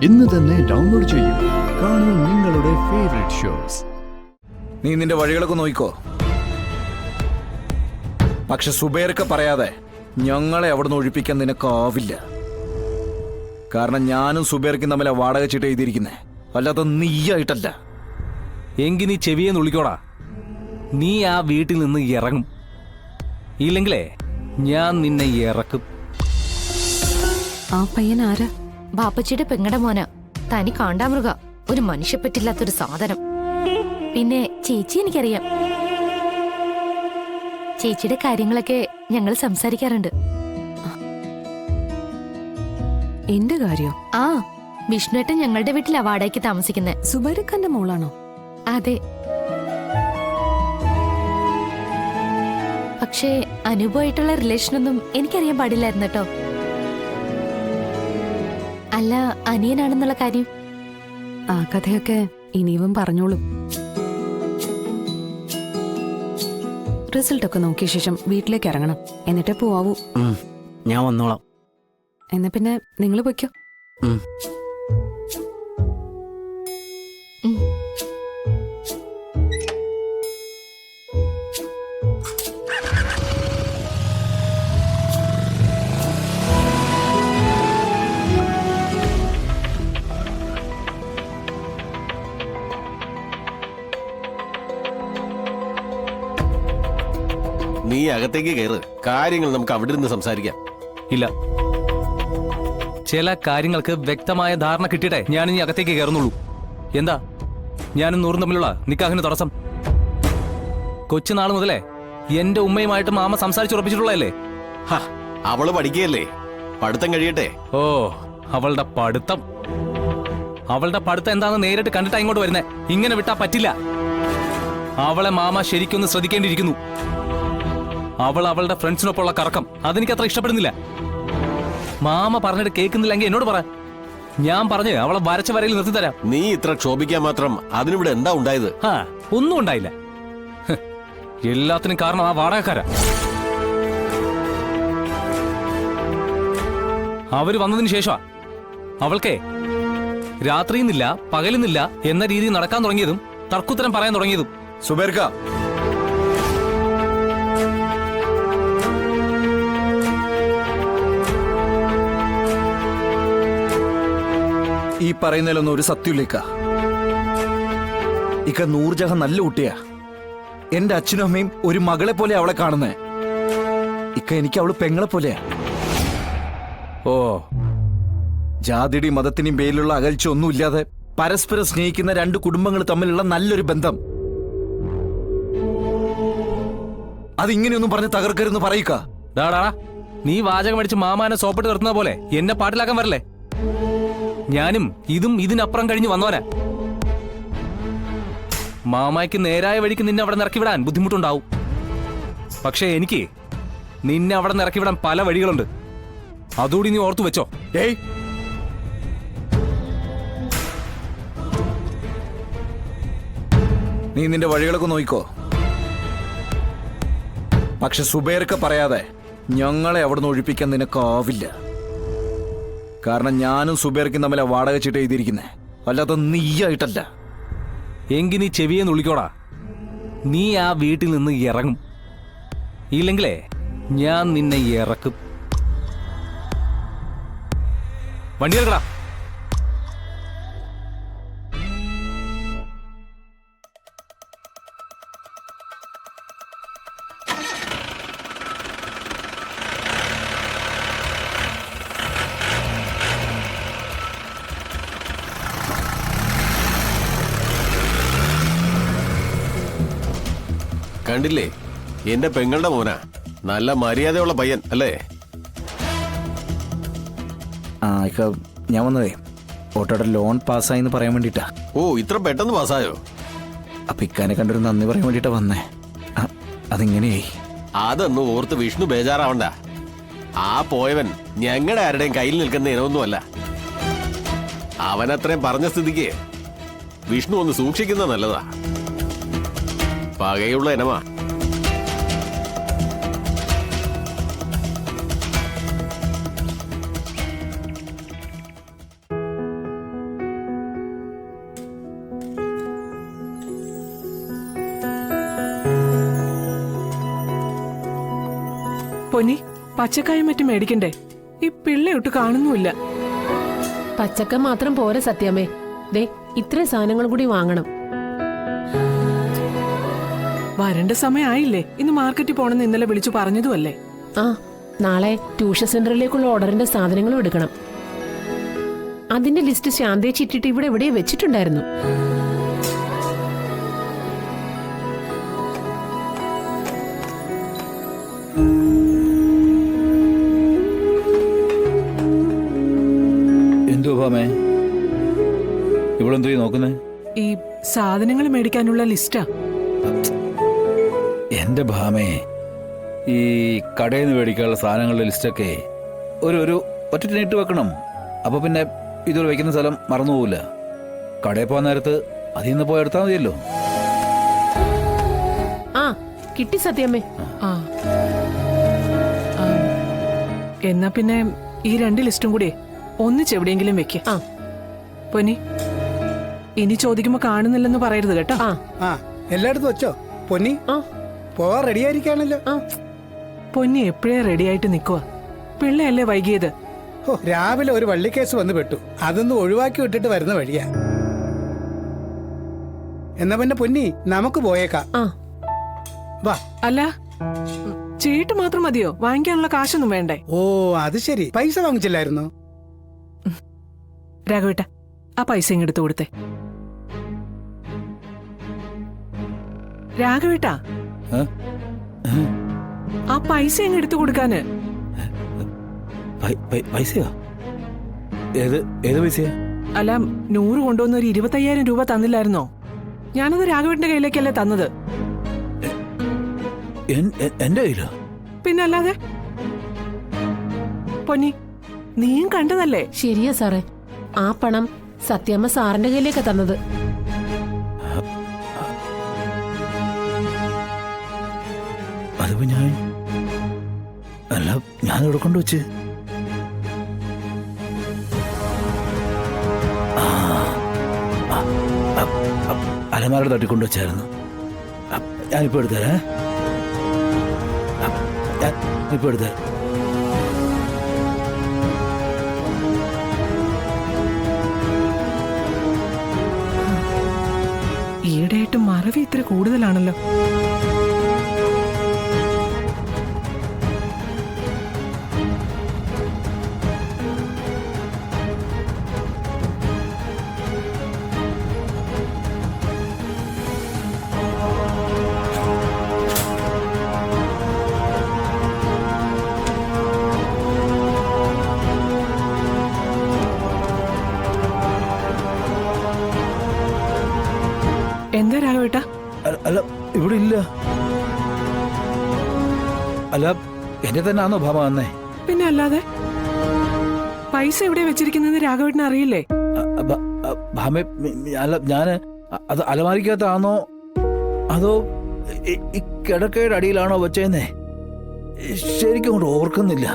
ഇന്ന് തന്നെ ഡൗൺലോഡ് ചെയ്യൂ. കാണൂ നിങ്ങളുടെ ഫേവറേറ്റ് ഷോസ്. നീ നിന്റെ വഴികളൊക്കെ നോക്കിക്കോ. പക്ഷെ സുബൈർക്ക് പറയാതെ ഞങ്ങളെ അവിടുന്ന് ഒഴിപ്പിക്കാൻ നിനക്കാവില്ല. കാരണം ഞാനും സുബൈർക്കും തമ്മിലെ വാടക ചീട്ട് എഴുതിയിരിക്കുന്നേ, അല്ലാതെ നീയായിട്ടല്ല. എങ്കിൽ നീ ചെവിയെ നുള്ളിക്കോടാ. നീ ആ വീട്ടിൽ നിന്ന് ഇറങ്ങും, ഇല്ലെങ്കിലേ ഞാൻ നിന്നെ ഇറക്കും. ആ പയ്യൻ ആരാ? ബാപ്പച്ചിയുടെ പെങ്ങടെ മോന. തനി കാണ്ടാമൃഗ, ഒരു മനുഷ്യ പറ്റില്ലാത്തൊരു സാധനം. പിന്നെ ചേച്ചി എനിക്കറിയാം. ചേച്ചിയുടെ കാര്യങ്ങളൊക്കെ ഞങ്ങൾ സംസാരിക്കാറുണ്ട്. എന്റെ കാര്യോ? ആ, വിഷ്ണുവേട്ടൻ ഞങ്ങളുടെ വീട്ടിൽ വാടകയ്ക്ക് താമസിക്കുന്നത്. സുബൈർഖാന്റെ മോളാണോ? അതെ. പക്ഷേ അനുഭവമായിട്ടുള്ള റിലേഷനൊന്നും എനിക്കറിയാൻ പാടില്ലായിരുന്നു കേട്ടോ. അല്ല, അനിയനാണെന്നുള്ള കാര്യം ആ കഥയൊക്കെ ഇനിയും പറഞ്ഞോളും. റിസൾട്ടൊക്കെ നോക്കിയ ശേഷം വീട്ടിലേക്ക് ഇറങ്ങണം, എന്നിട്ടേ പോവാവൂ. ഞാൻ വന്നോളാം. എന്നാ പിന്നെ നിങ്ങൾ പൊയ്ക്കോ. നീ അകത്തേക്ക് കയറ്, കാര്യങ്ങൾ നമുക്ക് അവിടെ നിന്ന് സംസാരിക്കാം. ഇല്ല, ചില കാര്യങ്ങൾക്ക് വ്യക്തമായ ധാരണ കിട്ടിയിട്ടേ ഞാനിനി അകത്തേക്ക് കയറുന്നുള്ളൂ. എന്താ ഞാനും നൂറും തമ്മിലുള്ള നിക്കാഹിന് തടസ്സം? കൊച്ചുനാൾ മുതലേ എന്റെ ഉമ്മയുമായിട്ട് മാമ സംസാരിച്ചുറപ്പിച്ചിട്ടുള്ളതല്ലേ? അവള് പഠിക്കുകയല്ലേ, പഠിത്തം കഴിയട്ടെ. ഓ, അവളുടെ പഠിത്തം എന്താണെന്ന് നേരിട്ട് കണ്ടിട്ടാ ഇങ്ങോട്ട് വരുന്നേ. ഇങ്ങനെ വിട്ടാ പറ്റില്ല. അവളെ മാമ ശരിക്കൊന്ന് ശ്രദ്ധിക്കേണ്ടിയിരിക്കുന്നു. അവളുടെ ഫ്രണ്ട്സിനൊപ്പമുള്ള കറക്കം അതെനിക്ക് അത്ര ഇഷ്ടപ്പെടുന്നില്ല. മാമ പറഞ്ഞിട്ട് കേൾക്കുന്നില്ലെങ്കിൽ എന്നോട് പറ, ഞാൻ പറഞ്ഞ് അവളെ വരച്ച വരയിൽ നിർത്തിത്തരാം. നീ ഇത്ര ക്ഷോഭിക്കാൻ മാത്രം അതിനിവിടെ എന്താ ഉണ്ടായത്? ഒന്നും ഉണ്ടായില്ല. എല്ലാത്തിനും കാരണം ആ വാടകക്കാരാ. അവര് വന്നതിന് ശേഷമാ അവൾക്കേ രാത്രിയെന്നില്ല പകലെന്നില്ല എന്ന രീതിയിൽ നടക്കാൻ തുടങ്ങിയതും തർക്കുത്തരം പറയാൻ തുടങ്ങിയതും. സുബൈർക്ക, ഈ പറയുന്നതിലൊന്നും ഒരു സത്യമില്ലേക്ക. ഇക്ക നൂർജഹാൻ നല്ല കുട്ടിയാ. എന്റെ അച്ഛനും അമ്മയും ഒരു മകളെ പോലെ അവളെ കാണുന്നേ. ഇക്ക എനിക്ക് അവള് പെങ്ങളെ പോലെയാ. ഓ, ജാതിയുടെയും മതത്തിന്റെയും പേരിലുള്ള അകൽച്ച ഒന്നുമില്ലാതെ പരസ്പരം സ്നേഹിക്കുന്ന രണ്ട് കുടുംബങ്ങൾ തമ്മിലുള്ള നല്ലൊരു ബന്ധം. അതിങ്ങനെയൊന്നും പറഞ്ഞ് തകർക്കരുന്ന് പറയിക്ക. ഡാടാ, നീ വാചകം അടിച്ച് മാമാനെ സോപ്പിട്ട് നിർത്തുന്ന പോലെ എന്നെ പാട്ടിലാക്കാൻ വരല്ലേ. ഞാനും ഇതിനപ്പുറം കഴിഞ്ഞ് വന്നോരാ. മാമായ്ക്ക് നേരായ വഴിക്ക് നിന്നെ അവിടെ നിറക്കി വിടാൻ ബുദ്ധിമുട്ടുണ്ടാവും. പക്ഷേ എനിക്ക് നിന്നെ അവിടെ നിറക്കി വിടാൻ പല വഴികളുണ്ട്. അതുകൂടി നീ ഓർത്തു വെച്ചോ. ഏയ്, നീ നിന്റെ വഴികളൊക്കെ നോക്കിക്കോ. പക്ഷെ സുബൈർക്ക് പറയാതെ ഞങ്ങളെ അവിടുന്ന് ഒഴിപ്പിക്കാൻ നിനക്കാവില്ല. കാരണം ഞാനും സുബൈർക്കും തമ്മിലെ വാടക ചീട്ട് എഴുതിയിരിക്കുന്നേ, അല്ലാതെ നീയായിട്ടല്ല. എങ്കിൽ നീ ചെവിയെ നുള്ളിക്കോടാ. നീ ആ വീട്ടിൽ നിന്ന് ഇറങ്ങും, ഇല്ലെങ്കിലേ ഞാൻ നിന്നെ ഇറക്കും. വണ്ടി ഇറക്കടാ. കണ്ടില്ലേ, എന്റെ പെങ്ങളുടെ മോനാ. നല്ല മര്യാദയുള്ള പയ്യൻ അല്ലേ? ഇക്ക, ഞാൻ വന്നതേ ഓട്ടോയുടെ ലോൺ പാസ്സായിന്ന് പറയാൻ വേണ്ടിട്ടാ. ഓ, ഇത്ര പെട്ടെന്ന് പാസ്സായോ? അപ്പൊ ഇക്കാനെ കണ്ടൊരു നന്ദി പറയാൻ വേണ്ടിട്ടാ വന്നേ. അതിങ്ങനെയായി. അതൊന്നും ഓർത്ത് വിഷ്ണു ബേജാറാവണ്ട. ആ പോയവൻ ഞങ്ങളുടെ ആരുടെയും കയ്യിൽ നിൽക്കുന്ന ഇനമൊന്നുമല്ല. അവനത്രയും പറഞ്ഞ സ്ഥിതിക്ക് വിഷ്ണു ഒന്ന് സൂക്ഷിക്കുന്നത് നല്ലതാ. പകയുള്ള ഇനമാ. പൊന്നി പച്ചക്കായും മറ്റും മേടിക്കണ്ടേ? ഈ പിള്ളയൊട്ട് കാണുന്നുമില്ല. പച്ചക്ക മാത്രം പോരെ സത്യമേ, ദേ ഇത്രയും സാധനങ്ങൾ കൂടി വാങ്ങണം. വരേണ്ട സമയമായില്ലേ? ഇന്ന് മാർക്കറ്റിൽ പോണെന്ന് ഇന്നലെ വിളിച്ചു പറഞ്ഞതുമല്ലേ? ആ, നാളെ ട്യൂഷൻ സെന്ററിലേക്കുള്ള ഓർഡറിന്റെ സാധനങ്ങളും എടുക്കണം. അതിന്റെ ലിസ്റ്റ് ശാന്തേച്ചി ഇട്ടിട്ട് ഇവിടെ എവിടെ വെച്ചിട്ടുണ്ടായിരുന്നു. എന്തോ ഭാമേ ഇവളെന്തോ നോക്കുന്നേ? ഈ സാധനങ്ങൾ മേടിക്കാനുള്ള ലിസ്റ്റാ. എന്റെ ഭാമേ, ഈ കടയിൽ നിന്ന് മേടിക്കാനുള്ള സാധനങ്ങളുടെ ലിസ്റ്റൊക്കെ ഒരു ഒറ്റ വെക്കണം. അപ്പൊ പിന്നെ ഇതുപോലെ വെക്കുന്ന സ്ഥലം മറന്നുപോകില്ല. കടയിൽ പോകാൻ നേരത്ത് അതിൽ നിന്ന് പോയി എടുത്താൽ മതിയല്ലോ. ആ, കിട്ടി സത്യമേ. ആ എന്നാ പിന്നെ ഈ 2 ലിസ്റ്റും കൂടി ഒന്നിച്ചെവിടെയെങ്കിലും വെക്ക. ആ പൊന്നി, ഇനി ചോദിക്കുമ്പോ കാണുന്നില്ലെന്ന് പറയരുത് കേട്ടോ. ആ ആ എല്ലായിടത്തും വെച്ചോ പൊന്നി. ആ പോവാൻ റെഡി ആയിരിക്കാണല്ലോ. ആ പൊന്നി എപ്പോഴേ റെഡി ആയിട്ട് നിൽക്കുക. പിള്ളയല്ലേ വൈകിയത്? ഓ, രാവിലെ ഒരു വള്ളിക്കേസ് വന്ന് പെട്ടു. അതൊന്ന് ഒഴിവാക്കി വിട്ടിട്ട് വരുന്ന വഴിയാ. എന്നാ പിന്നെ പൊന്നി നമുക്ക് പോയേക്കാം. ആ വാ. അല്ല, ചീട്ട് മാത്രം മതിയോ? വാങ്ങിക്കാനുള്ള കാശൊന്നും വേണ്ടേ? ഓ അത് ശരി, പൈസ വാങ്ങിച്ചില്ലായിരുന്നോ? രാഘവേട്ട, ആ പൈസ ഇങ്ങെടുത്ത് കൊടുത്തേ. രാഘവേട്ട, ആ പൈസ ഇങ്ങെടുത്ത് കൊടുക്കാന്. പൈസയോ? ഏത് പൈസയാ? അല്ല, 100 കൊണ്ടുവന്ന ഒരു 25,000 രൂപ തന്നില്ലായിരുന്നോ? ഞാനത് രാഘവേട്ടന്റെ കയ്യിലേക്കല്ലേ തന്നത്. എന്റെ കയ്യിലോ? പിന്നല്ലാതെ. പൊന്നി, നീയും കണ്ടതല്ലേ? ശരിയാ സാറേ, ആ പണം സത്യമ്മ സാറിന്റെ കയ്യിലേക്കാ തന്നത്. അതിപ്പോ ഞാൻ ഇവിടെ കൊണ്ടുവച്ച് അലമാരുടെ തട്ടിക്കൊണ്ടു വെച്ചായിരുന്നു. ഞാനിപ്പോ എടുത്തരാ. ഇപ്പൊ എടുത്തരാ. ഈയിടെയായിട്ട് മറവി ഇത്ര കൂടുതലാണല്ലോ. എന്താ രാഘവേട്ട? അല്ല, ഇവിടെ ഇല്ല. അല്ല, എന്റെ തന്നെ ആണോ ഭാമ വന്നേ? പിന്നെ അല്ലാതെ. പൈസ എവിടെ വെച്ചിരിക്കുന്നത് രാഘവേട്ടന് അറിയില്ലേ? ഭാമ, അല്ല, ഞാന് അത് അലമാരിക്കകത്താണോ അതോ ഈ കിടക്കയുടെ അടിയിലാണോ വെച്ചേന്നേ? ശരിക്കും കൊണ്ട് ഓർക്കുന്നില്ല.